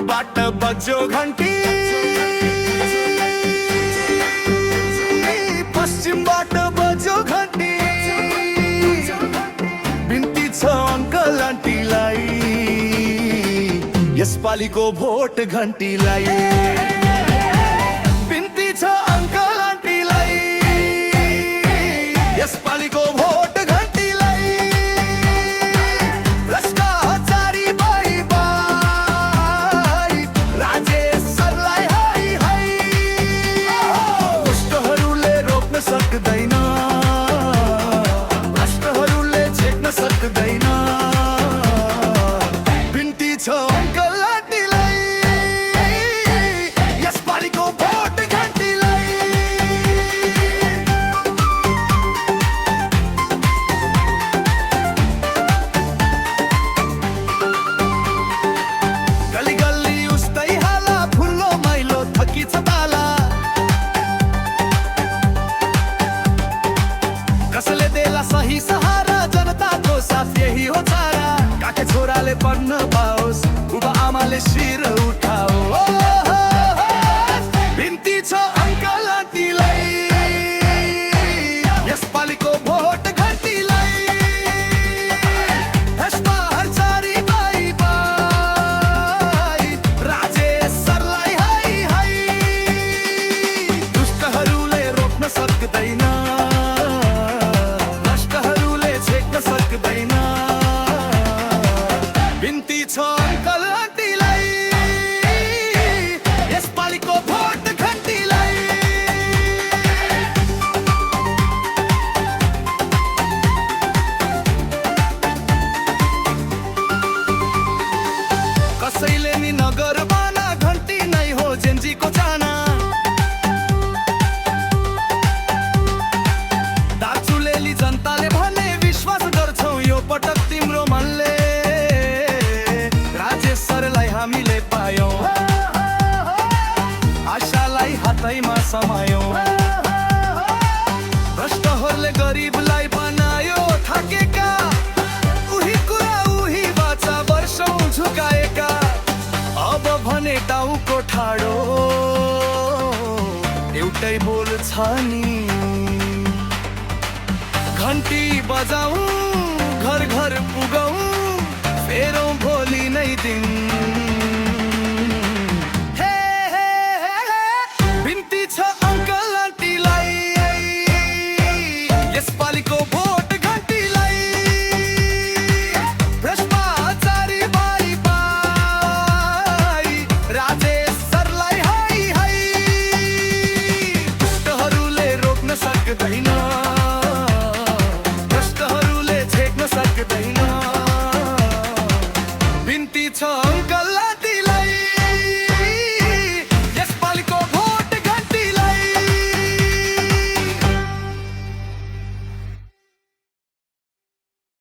पूर्वबाट बज्यो घन्टी, पश्चिमबाट बज्यो घन्टी। बिन्ती छ अङ्कल आन्टीलाई, यसपालिको भोट घन्टीलाई। बिन्ती छ अङ्कल आन्टीलाई, यसपालिको भोट घन्टीलाई। भ्रष्टाचारी बाई बाई, राजेश सरलाई हाई हाई। दुष्टहरूले रोक्न सक्दैन, भ्रष्टहरूले छेक्न सक्दैन। बिन्ती छ अङ्कल आन्टीलाई, यसपालिको भोट घन्टीलाई। गली गली उस्तै हाला, फुल्लो मैलो थकी छ ताला। कसले देला सही सहारा, जनताको साथ यही हो चारा। काके छोराले पढ्न पाओस्, बुबा आमाले शिर उठाओ। बिन्ती छ अङ्कल आन्टीलाई, यसपालिको भोट घन्टीलाई। भ्रष्टाचारी बाई बाई, राजेश सरलाई हाई हाई। दुष्टहरूले रोक्न सक्दैन, भ्रष्टहरूले छेक्न सक्दैन। बिन्ती छ अङ्कल आन्टीलाई, यसपालिको भोट घन्टीलाई। कसैले नि नगर बाना, घन्टी नै हो जेन्जीको चाना। दाजुले जनताले भने, विश्वास गर्छौ यो पटक तिम्रो मनले। राजेश सरलाई हामीले पायौँ, आशालाई हातैमा समायौँ। भ्रष्टहरूले गरिबलाई बनायो थाकेका, उही कुरा उही बाचा वर्षौँ झुकाएका। अब भने टाउको ठाडो, एउटै बोल छ नि, घन्टी बजाऊ।